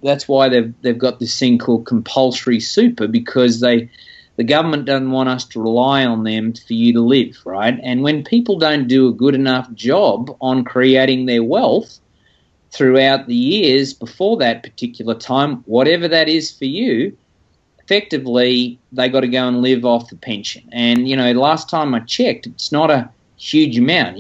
that's why they've got this thing called compulsory super, because the government doesn't want us to rely on them for you to live, right? And when people don't do a good enough job on creating their wealth throughout the years before that particular time, whatever that is for you, effectively they got to go and live off the pension. And, last time I checked, it's not a huge amount.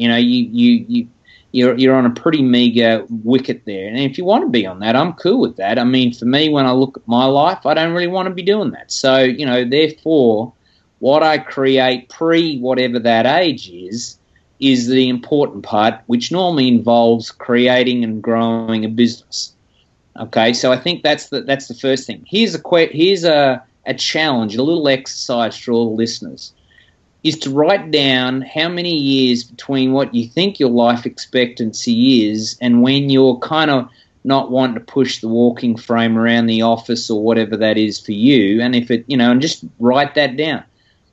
You're on a pretty meager wicket there. And if you want to be on that, I'm cool with that. I mean, for me, when I look at my life, I don't really want to be doing that. So, therefore, what I create pre-whatever that age is the important part, which normally involves creating and growing a business. Okay, so I think that's the first thing. Here's a challenge, a little exercise for all the listeners, is to write down how many years between what you think your life expectancy is and when you're kind of not wanting to push the walking frame around the office or whatever that is for you, and if it, and just write that down,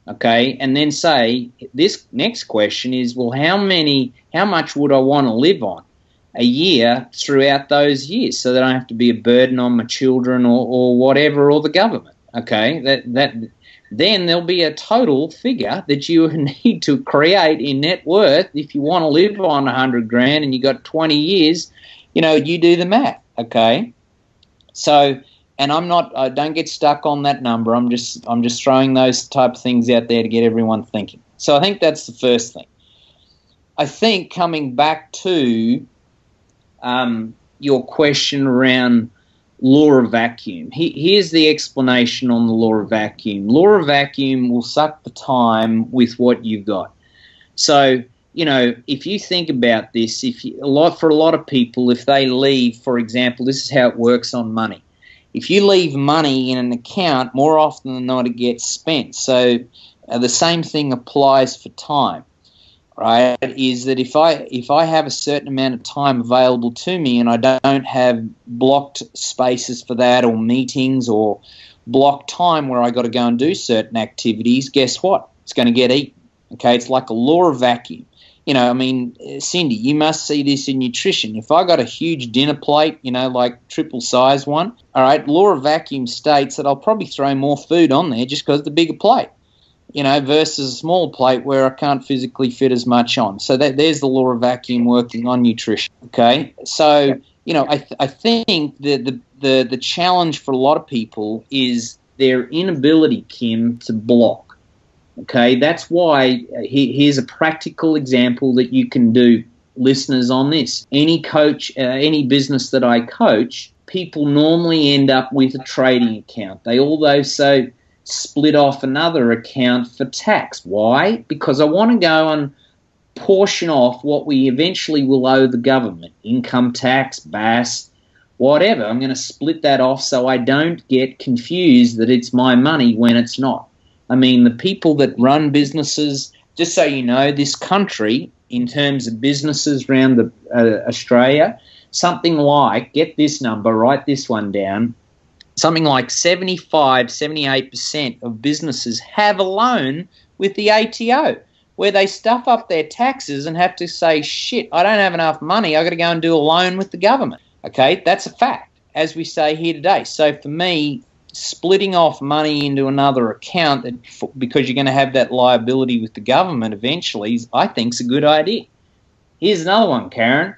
okay? And then say, this next question is, well, how much would I want to live on a year throughout those years so that I don't have to be a burden on my children or whatever, or the government, okay? Then there'll be a total figure that you need to create in net worth if you want to live on 100 grand and you got 20 years, you do the math, okay? So, and I don't get stuck on that number. I'm just throwing those type of things out there to get everyone thinking. So I think that's the first thing. I think coming back to your question around law of vacuum. Here's the explanation on the law of vacuum. Law of vacuum will suck the time with what you've got. So, if you think about this, for a lot of people, if they leave, for example, this is how it works on money. If you leave money in an account, more often than not, it gets spent. So the same thing applies for time. Right, is that if I have a certain amount of time available to me and I don't have blocked spaces for that, or meetings, or blocked time where I got to go and do certain activities, guess what? It's going to get eaten. Okay, it's like a law of vacuum. Cyndi, you must see this in nutrition. If I got a huge dinner plate, like triple size one, all right, law of vacuum states that I'll probably throw more food on there just because of the bigger plate. Versus a small plate where I can't physically fit as much on. So there's the law of vacuum working on nutrition, okay? So, I think the challenge for a lot of people is their inability, Kim, to block, okay? That's why here's a practical example that you can do, listeners, on this. Any coach, any business that I coach, people normally end up with a trading account. They also split off another account for tax. Why? Because I want to go and portion off what we eventually will owe the government, income tax, BAS, whatever. I'm going to split that off so I don't get confused that it's my money when it's not. I mean, the people that run businesses, just so you know, this country, in terms of businesses around Australia, something like, get this number, write this one down, something like 78% of businesses have a loan with the ATO, where they stuff up their taxes and have to say, shit, I don't have enough money, I've got to go and do a loan with the government. Okay, that's a fact, as we say here today. So for me, splitting off money into another account because you're going to have that liability with the government eventually, I think is a good idea. Here's another one, Karen.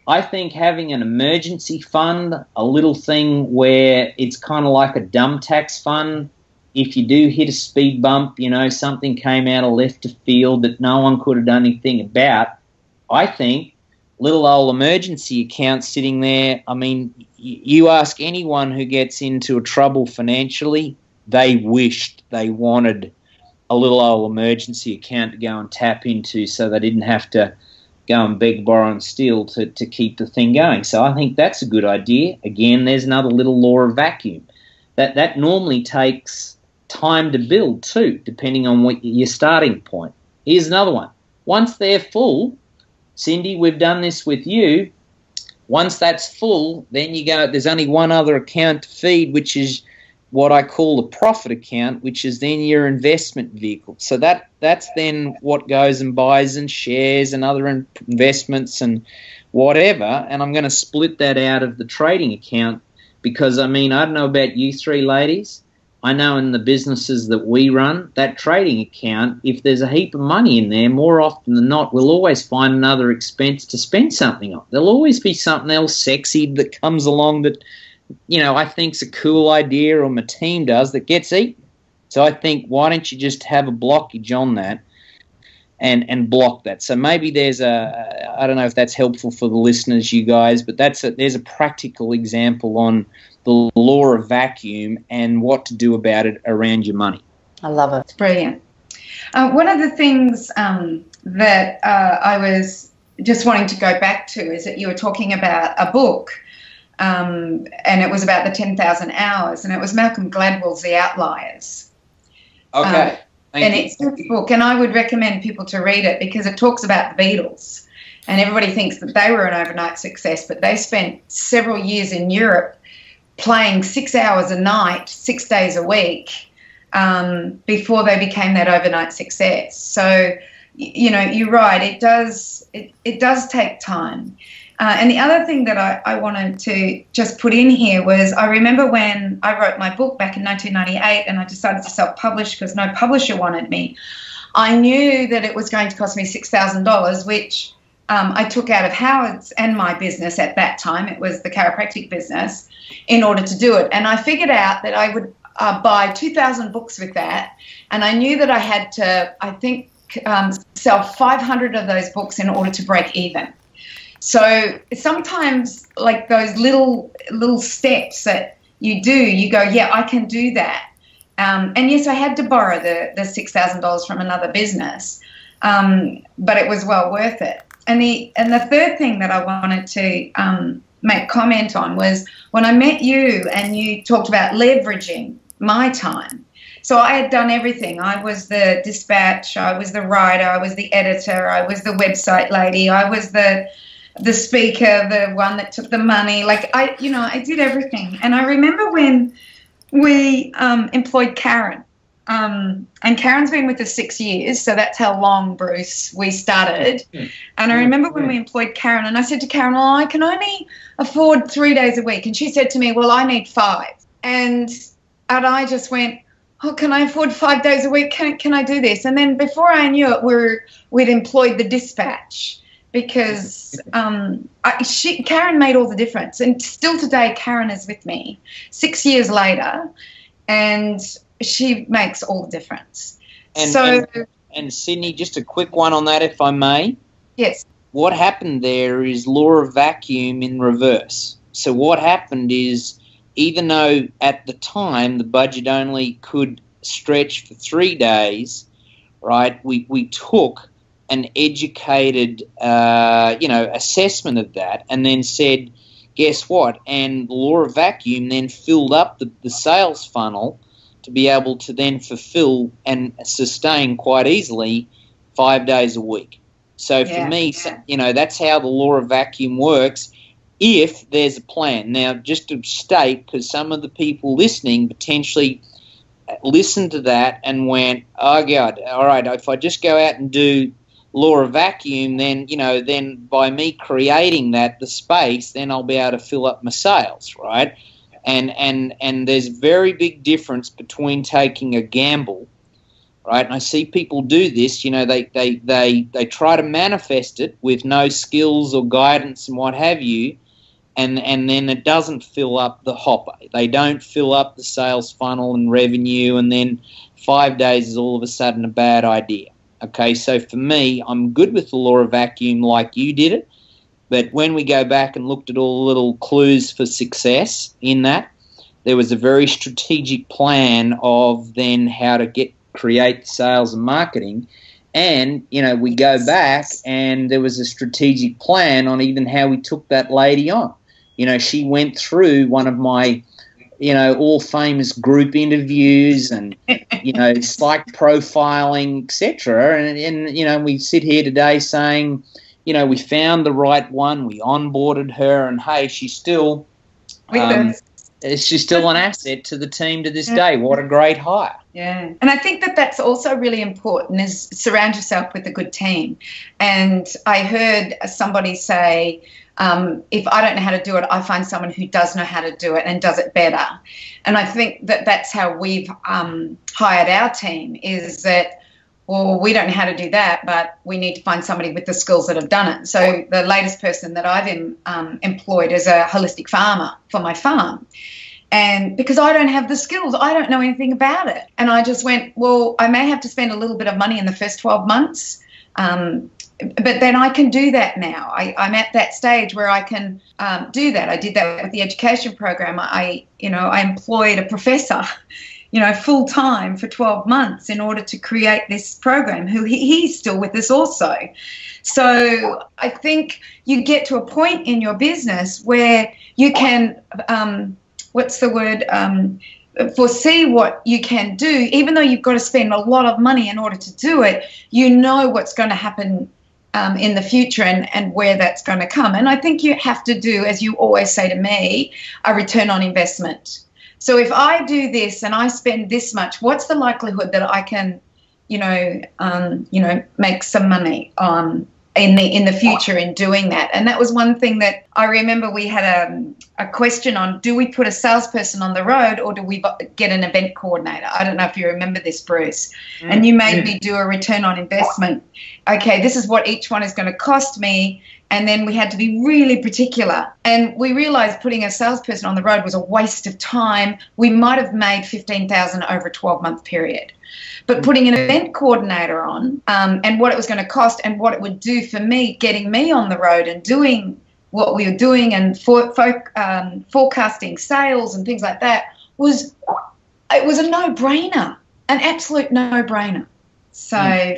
I think having an emergency fund, a little thing where it's kind of like a dumb tax fund, if you do hit a speed bump, you know, something came out of left of field that no one could have done anything about, I think little old emergency account sitting there, I mean, you ask anyone who gets into a trouble financially, they wanted a little old emergency account to go and tap into so they didn't have to go and beg, borrow and steal to keep the thing going. So I think that's a good idea. Again, there's another little law of vacuum. That normally takes time to build too, depending on what your starting point. Here's another one. Once they're full, Cyndi, we've done this with you. Once that's full, then you go, there's only one other account to feed, which is what I call the profit account, which is then your investment vehicle. So that's then what goes and buys and shares and other investments and whatever. And I'm going to split that out of the trading account because, I mean, I don't know about you three ladies. I know in the businesses that we run, that trading account, if there's a heap of money in there, more often than not, we'll always find another expense to spend something on. There'll always be something else sexy that comes along that, you know, I think's a cool idea or my team does that gets eaten. So I think, why don't you just have a blockage on that and block that? So maybe there's I don't know if that's helpful for the listeners, you guys, but there's a practical example on the law of vacuum and what to do about it around your money. I love it. It's brilliant. One of the things that I was just wanting to go back to is that you were talking about a book, and it was about the 10,000 hours, and it was Malcolm Gladwell's The Outliers. Okay. And it's a book, and I would recommend people to read it because it talks about the Beatles, and everybody thinks that they were an overnight success, but they spent several years in Europe playing 6 hours a night, 6 days a week, before they became that overnight success. So, you know, you're right. It does take time. And the other thing that I wanted to just put in here was, I remember when I wrote my book back in 1998 and I decided to self-publish because no publisher wanted me, I knew that it was going to cost me $6,000, which I took out of Howard's and my business at that time. It was the chiropractic business, in order to do it. And I figured out that I would buy 2,000 books with that. And I knew that I had to, I think, sell 500 of those books in order to break even. So sometimes, like those little steps that you do, you go, yeah, I can do that. And yes, I had to borrow the $6,000 from another business, but it was well worth it. And the third thing that I wanted to make comment on was when I met you and you talked about leveraging my time. So I had done everything. I was the dispatch, I was the writer, I was the editor, I was the website lady, I was the speaker, the one that took the money. Like I did everything. And I remember when we employed Karen. And Karen's been with us 6 years, so that's how long, Bruce, we started. And I remember when we employed Karen, and I said to Karen, well, I can only afford 3 days a week. And she said to me, well, I need 5. And I just went, oh, can I afford 5 days a week? Can I do this? And then before I knew it, we'd employed the dispatch because Karen made all the difference. And still today, Karen is with me 6 years later, and she makes all the difference. And Cyndi, just a quick one on that, if I may. Yes. What happened there is law of vacuum in reverse. So what happened is, even though at the time the budget only could stretch for 3 days, right, we took an educated, assessment of that and then said, guess what? And the law of vacuum then filled up the sales funnel to be able to then fulfill and sustain quite easily 5 days a week. So for me, you know, that's how the law of vacuum works if there's a plan. Now, just to state, because some of the people listening potentially listened to that and went, oh, God, all right, if I just go out and do law of vacuum, then, you know, then by me creating that, the space, then I'll be able to fill up my sales, right? And there's very big difference between taking a gamble, right? And I see people do this, you know, they try to manifest it with no skills or guidance and what have you, and then it doesn't fill up the hopper. They don't fill up the sales funnel and revenue, and then 5 days is all of a sudden a bad idea. Okay, so for me, I'm good with the law of vacuum like you did it, but when we go back and looked at all the little clues for success in that, there was a very strategic plan of then how to create sales and marketing. And, you know, we go back and there was a strategic plan on even how we took that lady on. You know, she went through one of my, you know, all famous group interviews and, you know, psych profiling, etc. And, you know, we sit here today saying, you know, we found the right one, we onboarded her, and hey, she's still an asset to the team to this day. What a great hire. Yeah. And I think that that's also really important, is surround yourself with a good team. And I heard somebody say, if I don't know how to do it, I find someone who does know how to do it and does it better. And I think that that's how we've hired our team, is that, well, we don't know how to do that, but we need to find somebody with the skills that have done it. So the latest person that I've employed is a holistic farmer for my farm. And because I don't have the skills, I don't know anything about it. And I just went, well, I may have to spend a little bit of money in the first 12 months, but then I can do that now. I'm at that stage where I can do that. I did that with the education program. I employed a professor, you know, full time for 12 months in order to create this program, who he's still with us also. So I think you get to a point in your business where you can, foresee what you can do, even though you've got to spend a lot of money in order to do it. You know what's going to happen in the future and where that's going to come. And I think you have to do, as you always say to me, a return on investment. So if I do this and I spend this much, what's the likelihood that I can, make some money in the future in doing that? And that was one thing that I remember we had a question on: do we put a salesperson on the road or do we get an event coordinator? I don't know if you remember this, Bruce. And you made me do a return on investment. Okay, this is what each one is going to cost me. And then we had to be really particular. And we realized putting a salesperson on the road was a waste of time. We might have made $15,000 over a 12-month period. But putting an event coordinator on, and what it was going to cost and what it would do for me, getting me on the road and doing what we were doing and forecasting sales and things like that, was a no-brainer, an absolute no-brainer. So...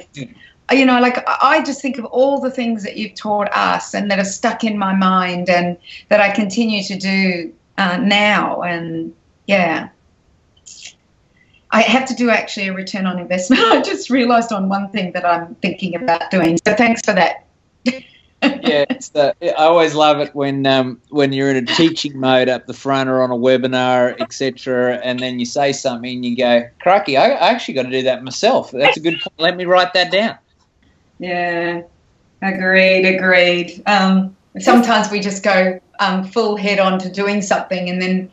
You know, like, I just think of all the things that you've taught us and that are stuck in my mind and that I continue to do now. And, yeah, I have to do actually a return on investment. I just realised on one thing that I'm thinking about doing. So thanks for that. Yeah, I always love it when you're in a teaching mode up the front or on a webinar, etc., and then you say something and you go, crikey, I actually got to do that myself. That's a good point. Let me write that down. Yeah, agreed. Sometimes we just go full head on to doing something, and then,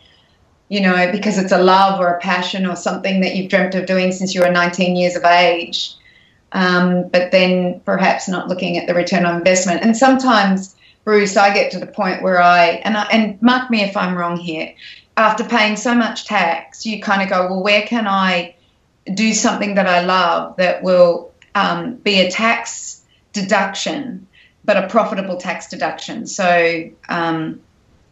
you know, because it's a love or a passion or something that you've dreamt of doing since you were 19 years of age, but then perhaps not looking at the return on investment. And sometimes, Bruce, I get to the point where and mark me if I'm wrong here, after paying so much tax, you kind of go, well, where can I do something that I love that will be a tax deduction, but a profitable tax deduction? So,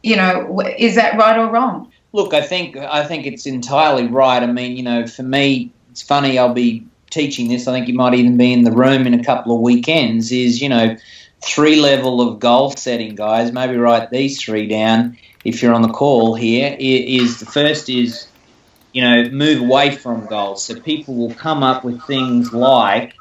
is that right or wrong? Look, I think it's entirely right. I mean, you know, for me, it's funny, I'll be teaching this. I think you might even be in the room in a couple of weekends. Is, you know, 3 level of goal setting, guys. Maybe write these 3 down if you're on the call here. Is the first is move away from goals. So people will come up with things like,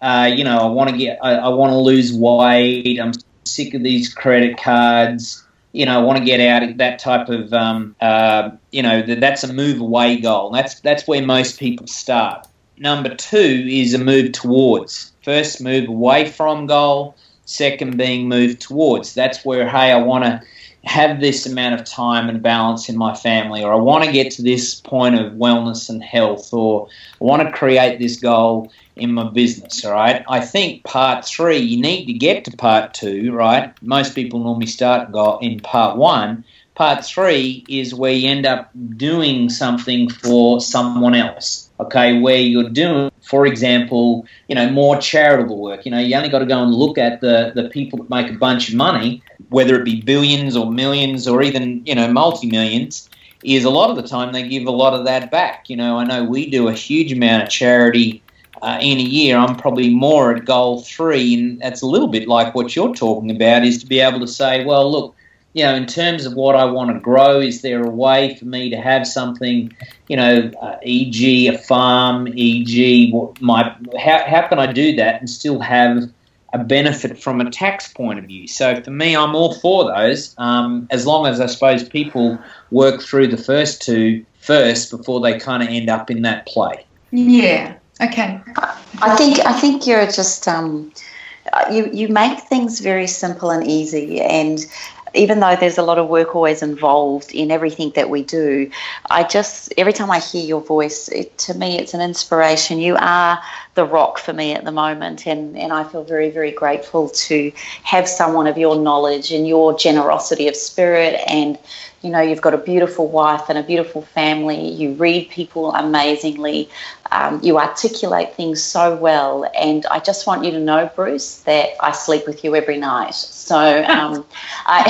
I want to lose weight. I'm sick of these credit cards. I want to get out of that type of, that's a move away goal. That's where most people start. Number 2 is a move towards. First, move away from goal. Second, being moved towards. That's where, hey, I want to have this amount of time and balance in my family, or I want to get to this point of wellness and health, or I want to create this goal in my business, all right? I think part 3, you need to get to part 2, right? Most people normally start in part 1. Part 3 is where you end up doing something for someone else, okay, where you're doing, for example, more charitable work. You only got to go and look at the people that make a bunch of money, whether it be billions or millions or even, multi-millions, is a lot of the time they give a lot of that back. I know we do a huge amount of charity in a year. I'm probably more at goal 3, and that's a little bit like what you're talking about, is to be able to say, well, look, in terms of what I want to grow, is there a way for me to have something, e.g. a farm, e.g. how can I do that and still have a benefit from a tax point of view? So for me, I'm all for those, as long as I suppose people work through the first 2 first before they kind of end up in that play. Yeah. Okay. I think you're just you make things very simple and easy, and even though there's a lot of work always involved in everything that we do, every time I hear your voice, to me it's an inspiration. You are the rock for me at the moment, and I feel very, very grateful to have someone of your knowledge and your generosity of spirit. And you've got a beautiful wife and a beautiful family. You read people amazingly. You articulate things so well. And I just want you to know, Bruce, that I sleep with you every night. So I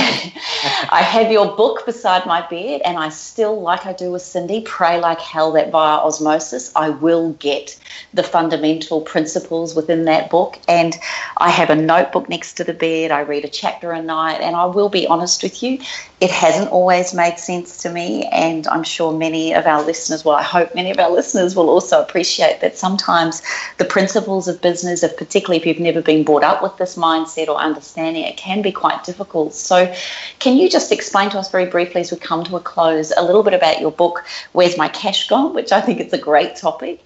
have your book beside my bed, and I still, like I do with Cyndi, pray like hell that via osmosis I will get the fundamental principles within that book. And I have a notebook next to the bed. I read a chapter a night, and I will be honest with you, it hasn't always made sense to me, and I'm sure many of our listeners, well, I hope many of our listeners will also appreciate that sometimes the principles of business, particularly if you've never been brought up with this mindset or understanding, it can be quite difficult. So can you just explain to us very briefly as we come to a close a little bit about your book, Where's My Cash Gone, which I think is a great topic.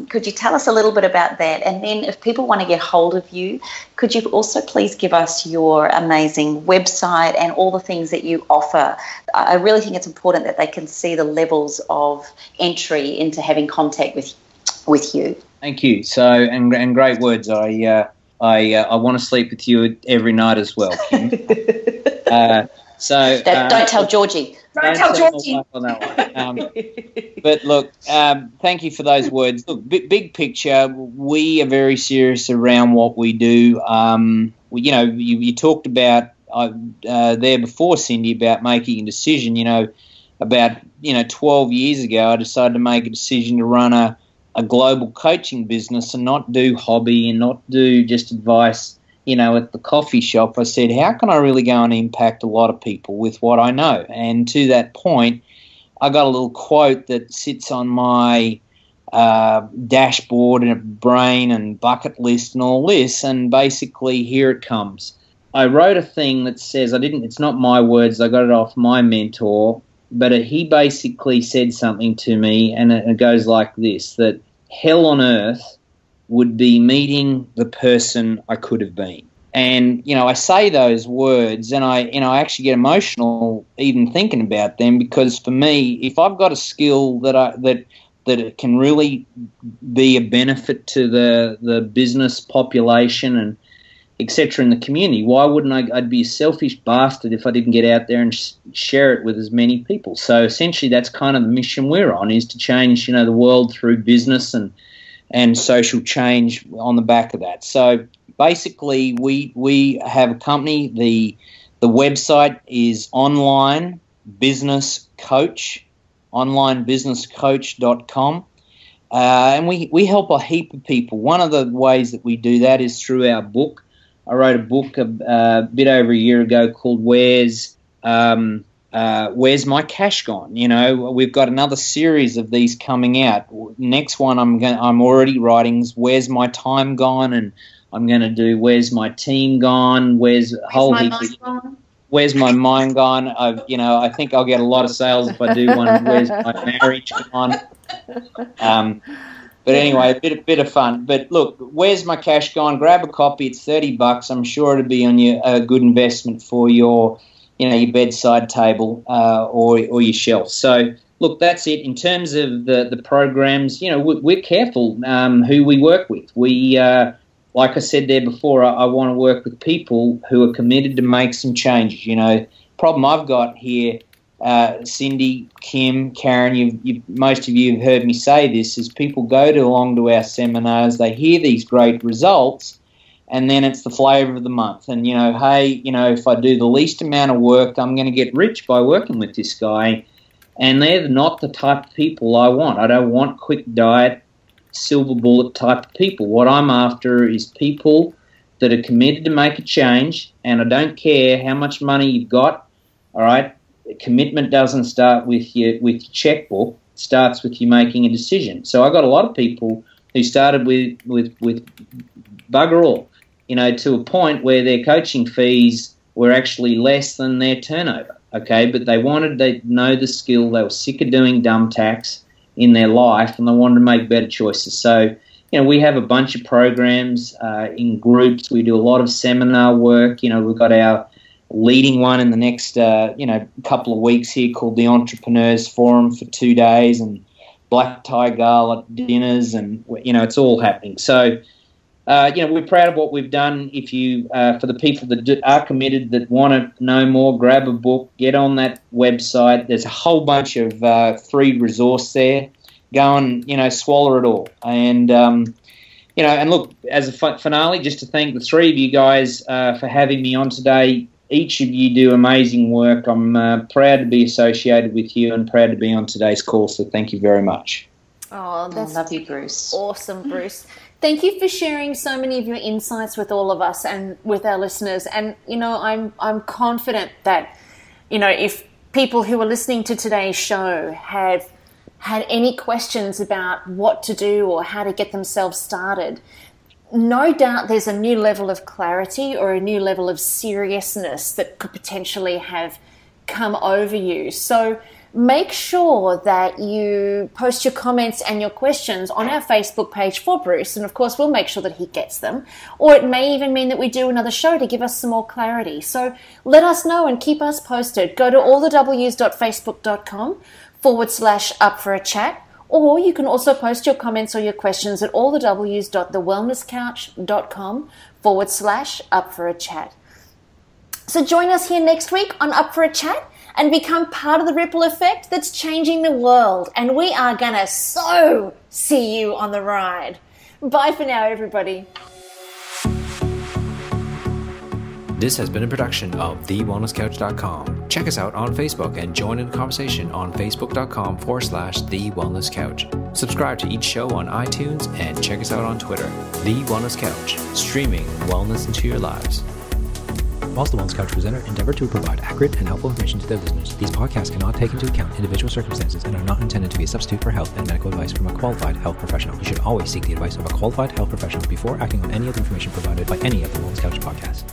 Could you tell us a little bit about that? And then if people want to get hold of you, could you also please give us your amazing website and all the things that you offer? I really think it's important that they can see the levels of entry into having contact with you. Thank you. So, and great words. I want to sleep with you every night as well, Kim. Don't tell Georgie. Don't tell Georgie. But look, thank you for those words. Look, big picture, we are very serious around what we do. You talked about there before, Cyndi, about making a decision. About 12 years ago, I decided to make a decision to run a global coaching business and not do hobby and not do just advice, at the coffee shop. I said, how can I really go and impact a lot of people with what I know? And to that point, I got a little quote that sits on my dashboard and brain and bucket list and all this, and basically here it comes. I wrote a thing that says, it's not my words, I got it off my mentor, but he basically said something to me, and it goes like this, that hell on earth would be meeting the person I could have been. And, I say those words and I actually get emotional even thinking about them, because for me, if I've got a skill that it can really be a benefit to the business population and et cetera in the community, why wouldn't I'd be a selfish bastard if I didn't get out there and share it with as many people. So essentially that's kind of the mission we're on, is to change, the world through business and social change on the back of that. So basically we have a company. The website is onlinebusinesscoach.com. And we help a heap of people. One of the ways that we do that is through our book. I wrote a book a bit over a year ago called Where's My where's my cash gone? You know, we've got another series of these coming out. Next one I'm already writing is where's my time gone, and I'm going to do where's my team gone, where's my mind gone. I think I'll get a lot of sales if I do one where's my marriage gone. But anyway, a bit of fun. But look, where's my cash gone? Grab a copy. It's $30. I'm sure it'll be on a good investment for your bedside table or your shelf. So look, that's it. In terms of the programs, we're careful who we work with. We, like I said there before, I want to work with people who are committed to make some changes. Problem I've got here, Cyndi, Kim, Karen, most of you have heard me say this, is people go along to our seminars, they hear these great results, and then it's the flavour of the month. And, if I do the least amount of work, I'm going to get rich by working with this guy. And they're not the type of people I want. I don't want quick diet, silver bullet type of people. What I'm after is people that are committed to make a change, and I don't care how much money you've got, all right? Commitment doesn't start with your checkbook. It starts with you making a decision. So I got a lot of people who started with bugger all, to a point where their coaching fees were actually less than their turnover, okay? But they wanted to know the skill. They were sick of doing dumb tax in their life, and they wanted to make better choices. So, we have a bunch of programs in groups. We do a lot of seminar work. We've got our leading one in the next, couple of weeks here called the Entrepreneurs Forum for 2 days, and black tie gala dinners, and, it's all happening. So, we're proud of what we've done. If you, for the people that are committed, that want to know more, grab a book, get on that website. There's a whole bunch of free resource there. Go and, swallow it all. And, and look, as a finale, just to thank the three of you guys for having me on today. Each of you do amazing work. I'm proud to be associated with you and proud to be on today's call, so thank you very much. Oh, that's love you, Bruce. Awesome, Bruce. Thank you for sharing so many of your insights with all of us and with our listeners. And, I'm confident that, if people who are listening to today's show have had any questions about what to do or how to get themselves started, no doubt there's a new level of clarity or a new level of seriousness that could potentially have come over you. So make sure that you post your comments and your questions on our Facebook page for Bruce, and of course we'll make sure that he gets them. Or it may even mean that we do another show to give us some more clarity. So let us know and keep us posted. Go to allthews.facebook.com/up for a chat. Or you can also post your comments or your questions at allthews.thewellnesscouch.com/up for a chat. So join us here next week on Up for a Chat and become part of the ripple effect that's changing the world. And we are going to so see you on the ride. Bye for now, everybody. This has been a production of TheWellnessCouch.com. Check us out on Facebook and join in the conversation on Facebook.com/TheWellnessCouch. Subscribe to each show on iTunes and check us out on Twitter. The Wellness Couch, streaming wellness into your lives. Whilst the Wellness Couch presenter endeavor to provide accurate and helpful information to their listeners, these podcasts cannot take into account individual circumstances and are not intended to be a substitute for health and medical advice from a qualified health professional. You should always seek the advice of a qualified health professional before acting on any of the information provided by any of the Wellness Couch podcasts.